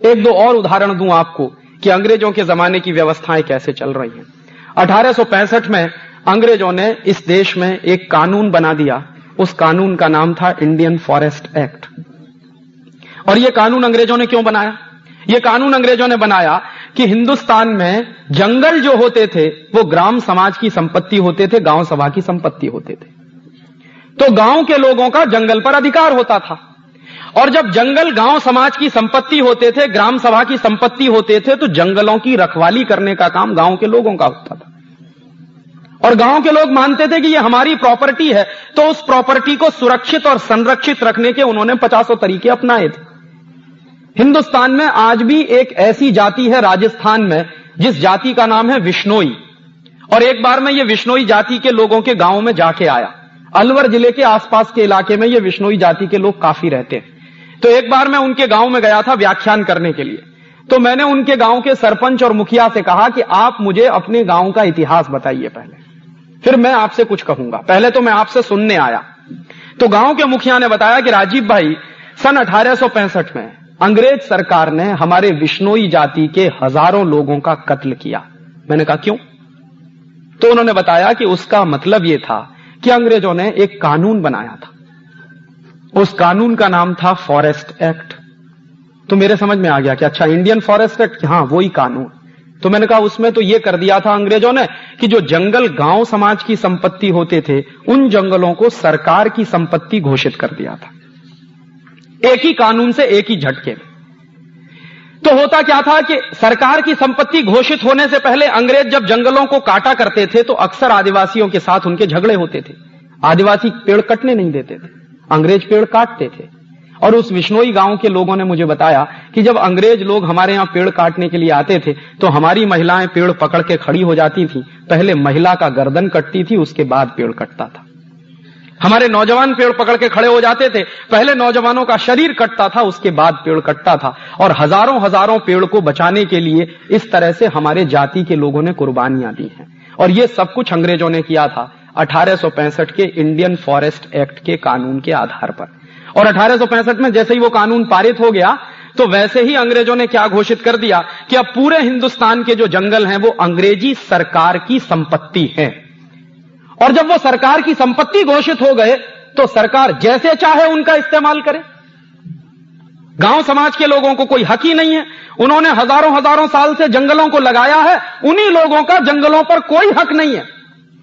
एक दो और उदाहरण दूं आपको कि अंग्रेजों के जमाने की व्यवस्थाएं कैसे चल रही हैं। 1865 में अंग्रेजों ने इस देश में एक कानून बना दिया। उस कानून का नाम था इंडियन फॉरेस्ट एक्ट। और यह कानून अंग्रेजों ने क्यों बनाया? यह कानून अंग्रेजों ने बनाया कि हिंदुस्तान में जंगल जो होते थे वो ग्राम समाज की संपत्ति होते थे, गांव सभा की संपत्ति होते थे। तो गांव के लोगों का जंगल पर अधिकार होता था। और जब जंगल गांव समाज की संपत्ति होते थे, ग्राम सभा की संपत्ति होते थे, तो जंगलों की रखवाली करने का काम गांव के लोगों का होता था। और गांव के लोग मानते थे कि ये हमारी प्रॉपर्टी है, तो उस प्रॉपर्टी को सुरक्षित और संरक्षित रखने के उन्होंने 50 तरीके अपनाए थे। हिंदुस्तान में आज भी एक ऐसी जाति है राजस्थान में, जिस जाति का नाम है विश्नोई। और एक बार मैं ये विश्नोई जाति के लोगों के गांव में जाके आया। अलवर जिले के आसपास के इलाके में ये विश्नोई जाति के लोग काफी रहते हैं। तो एक बार मैं उनके गांव में गया था व्याख्यान करने के लिए। तो मैंने उनके गांव के सरपंच और मुखिया से कहा कि आप मुझे अपने गांव का इतिहास बताइए पहले, फिर मैं आपसे कुछ कहूंगा। पहले तो मैं आपसे सुनने आया। तो गांव के मुखिया ने बताया कि राजीव भाई, सन 1865 में अंग्रेज सरकार ने हमारे विश्नोई जाति के हजारों लोगों का कत्ल किया। मैंने कहा क्यों? तो उन्होंने बताया कि उसका मतलब यह था कि अंग्रेजों ने एक कानून बनाया था। उस कानून का नाम था फॉरेस्ट एक्ट। तो मेरे समझ में आ गया कि अच्छा, इंडियन फॉरेस्ट एक्ट, हां वही कानून। तो मैंने कहा उसमें तो यह कर दिया था अंग्रेजों ने कि जो जंगल गांव समाज की संपत्ति होते थे, उन जंगलों को सरकार की संपत्ति घोषित कर दिया था, एक ही कानून से, एक ही झटके में। तो होता क्या था कि सरकार की संपत्ति घोषित होने से पहले अंग्रेज जब जंगलों को काटा करते थे तो अक्सर आदिवासियों के साथ उनके झगड़े होते थे। आदिवासी पेड़ कटने नहीं देते थे, अंग्रेज पेड़ काटते थे। और उस विश्नोई गांव के लोगों ने मुझे बताया कि जब अंग्रेज लोग हमारे यहां पेड़ काटने के लिए आते थे तो हमारी महिलाएं पेड़ पकड़ के खड़ी हो जाती थी। पहले महिला का गर्दन कटती थी, उसके बाद पेड़ कटता था। हमारे नौजवान पेड़ पकड़ के खड़े हो जाते थे, पहले नौजवानों का शरीर कटता था, उसके बाद पेड़ कटता था। और हजारों हजारों पेड़ को बचाने के लिए इस तरह से हमारे जाति के लोगों ने कुर्बानियां दी हैं। और यह सब कुछ अंग्रेजों ने किया था 1865 के इंडियन फॉरेस्ट एक्ट के कानून के आधार पर। और 1865 में जैसे ही वो कानून पारित हो गया तो वैसे ही अंग्रेजों ने क्या घोषित कर दिया कि अब पूरे हिंदुस्तान के जो जंगल हैं वो अंग्रेजी सरकार की संपत्ति है। और जब वो सरकार की संपत्ति घोषित हो गए तो सरकार जैसे चाहे उनका इस्तेमाल करे। गांव समाज के लोगों को कोई हक ही नहीं है। उन्होंने हजारों हजारों साल से जंगलों को लगाया है, उन्हीं लोगों का जंगलों पर कोई हक नहीं है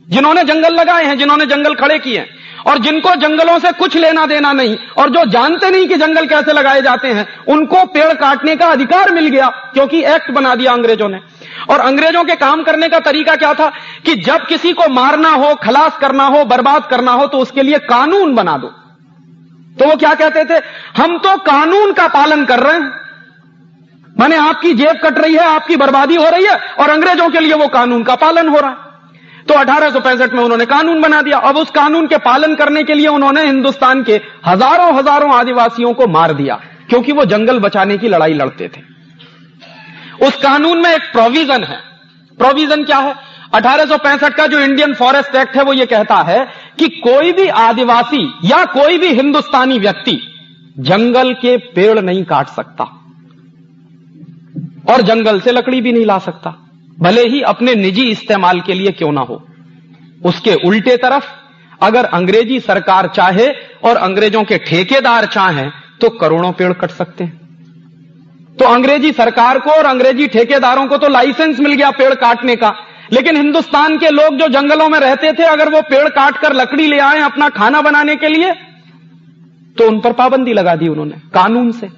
जिन्होंने जंगल लगाए हैं, जिन्होंने जंगल खड़े किए हैं। और जिनको जंगलों से कुछ लेना देना नहीं और जो जानते नहीं कि जंगल कैसे लगाए जाते हैं, उनको पेड़ काटने का अधिकार मिल गया, क्योंकि एक्ट बना दिया अंग्रेजों ने। और अंग्रेजों के काम करने का तरीका क्या था कि जब किसी को मारना हो, खलास करना हो, बर्बाद करना हो, तो उसके लिए कानून बना दो। तो वो क्या कहते थे, हम तो कानून का पालन कर रहे हैं, माने आपकी जेब कट रही है, आपकी बर्बादी हो रही है, और अंग्रेजों के लिए वो कानून का पालन हो रहा है। तो 1865 में उन्होंने कानून बना दिया। अब उस कानून के पालन करने के लिए उन्होंने हिंदुस्तान के हजारों हजारों आदिवासियों को मार दिया, क्योंकि वो जंगल बचाने की लड़ाई लड़ते थे। उस कानून में एक प्रोविजन है। प्रोविजन क्या है? 1865 का जो इंडियन फॉरेस्ट एक्ट है वो ये कहता है कि कोई भी आदिवासी या कोई भी हिंदुस्तानी व्यक्ति जंगल के पेड़ नहीं काट सकता और जंगल से लकड़ी भी नहीं ला सकता, भले ही अपने निजी इस्तेमाल के लिए क्यों ना हो। उसके उल्टे तरफ अगर अंग्रेजी सरकार चाहे और अंग्रेजों के ठेकेदार चाहें तो करोड़ों पेड़ कट सकते हैं। तो अंग्रेजी सरकार को और अंग्रेजी ठेकेदारों को तो लाइसेंस मिल गया पेड़ काटने का, लेकिन हिंदुस्तान के लोग जो जंगलों में रहते थे, अगर वो पेड़ काटकर लकड़ी ले आए अपना खाना बनाने के लिए, तो उन पर पाबंदी लगा दी उन्होंने कानून से।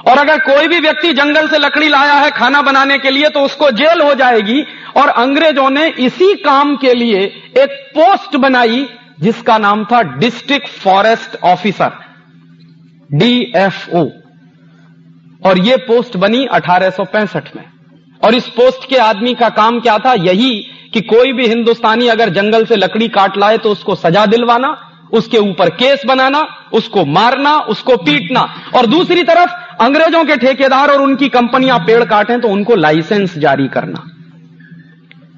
और अगर कोई भी व्यक्ति जंगल से लकड़ी लाया है खाना बनाने के लिए तो उसको जेल हो जाएगी। और अंग्रेजों ने इसी काम के लिए एक पोस्ट बनाई जिसका नाम था डिस्ट्रिक्ट फॉरेस्ट ऑफिसर, DFO। और यह पोस्ट बनी 1865 में। और इस पोस्ट के आदमी का काम क्या था? यही कि कोई भी हिंदुस्तानी अगर जंगल से लकड़ी काट लाए तो उसको सजा दिलवाना, उसके ऊपर केस बनाना, उसको मारना, उसको पीटना। और दूसरी तरफ अंग्रेजों के ठेकेदार और उनकी कंपनियां पेड़ काटें तो उनको लाइसेंस जारी करना।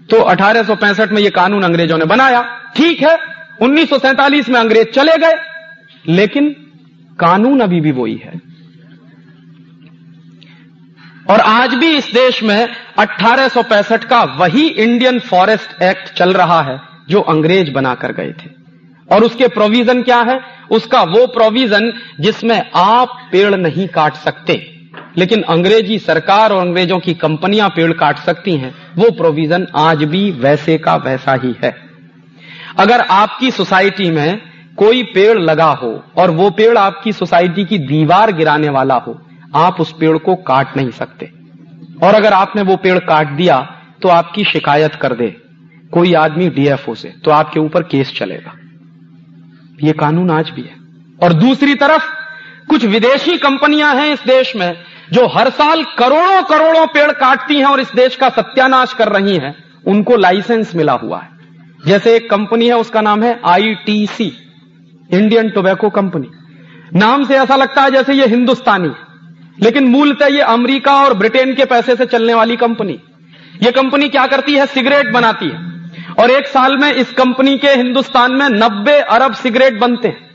तो 1865 में यह कानून अंग्रेजों ने बनाया। ठीक है, 1947 में अंग्रेज चले गए, लेकिन कानून अभी भी वही है। और आज भी इस देश में 1865 का वही इंडियन फॉरेस्ट एक्ट चल रहा है जो अंग्रेज बनाकर गए थे। और उसके प्रोविजन क्या है? उसका वो प्रोविजन जिसमें आप पेड़ नहीं काट सकते, लेकिन अंग्रेजी सरकार और अंग्रेजों की कंपनियां पेड़ काट सकती हैं, वो प्रोविजन आज भी वैसे का वैसा ही है। अगर आपकी सोसाइटी में कोई पेड़ लगा हो और वो पेड़ आपकी सोसाइटी की दीवार गिराने वाला हो, आप उस पेड़ को काट नहीं सकते। और अगर आपने वो पेड़ काट दिया तो आपकी शिकायत कर दे कोई आदमी डीएफओ से, तो आपके ऊपर केस चलेगा। ये कानून आज भी है। और दूसरी तरफ कुछ विदेशी कंपनियां हैं इस देश में जो हर साल करोड़ों करोड़ों पेड़ काटती हैं और इस देश का सत्यानाश कर रही हैं। उनको लाइसेंस मिला हुआ है। जैसे एक कंपनी है, उसका नाम है आईटीसी, इंडियन टोबैको कंपनी। नाम से ऐसा लगता है जैसे ये हिंदुस्तानी, लेकिन मूलतः ये अमेरिका और ब्रिटेन के पैसे से चलने वाली कंपनी। ये कंपनी क्या करती है? सिगरेट बनाती है। और एक साल में इस कंपनी के हिंदुस्तान में 90 अरब सिगरेट बनते हैं।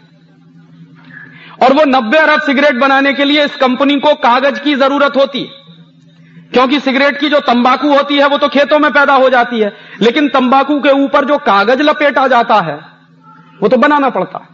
और वो 90 अरब सिगरेट बनाने के लिए इस कंपनी को कागज की जरूरत होती है, क्योंकि सिगरेट की जो तंबाकू होती है वो तो खेतों में पैदा हो जाती है, लेकिन तंबाकू के ऊपर जो कागज लपेटा जाता है वो तो बनाना पड़ता है।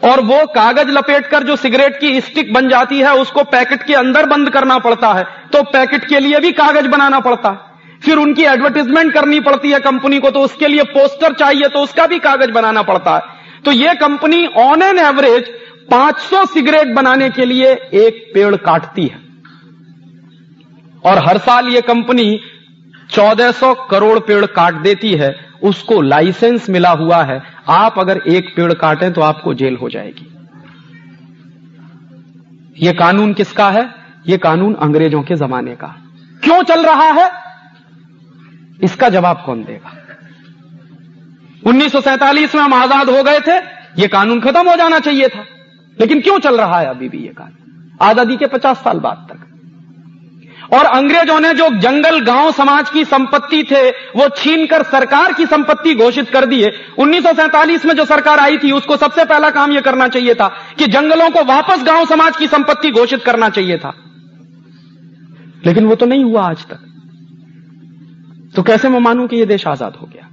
और वो कागज लपेटकर जो सिगरेट की स्टिक बन जाती है उसको पैकेट के अंदर बंद करना पड़ता है, तो पैकेट के लिए भी कागज बनाना पड़ता है। फिर उनकी एडवर्टाइजमेंट करनी पड़ती है कंपनी को, तो उसके लिए पोस्टर चाहिए, तो उसका भी कागज बनाना पड़ता है। तो ये company on an average 500 cigarette बनाने के लिए एक पेड़ काटती है। और हर साल ये कंपनी 1400 करोड़ पेड़ काट देती है। उसको लाइसेंस मिला हुआ है, आप अगर एक पेड़ काटें तो आपको जेल हो जाएगी। यह कानून किसका है? यह कानून अंग्रेजों के जमाने का। क्यों चल रहा है, इसका जवाब कौन देगा? 1947 में हम आजाद हो गए थे, यह कानून खत्म हो जाना चाहिए था, लेकिन क्यों चल रहा है अभी भी यह कानून, आजादी के 50 साल बाद तक? और अंग्रेजों ने जो जंगल गांव समाज की संपत्ति थे वो छीनकर सरकार की संपत्ति घोषित कर दिए। 1947 में जो सरकार आई थी उसको सबसे पहला काम यह करना चाहिए था कि जंगलों को वापस गांव समाज की संपत्ति घोषित करना चाहिए था, लेकिन वो तो नहीं हुआ आज तक। तो कैसे मैं मानूं कि यह देश आजाद हो गया?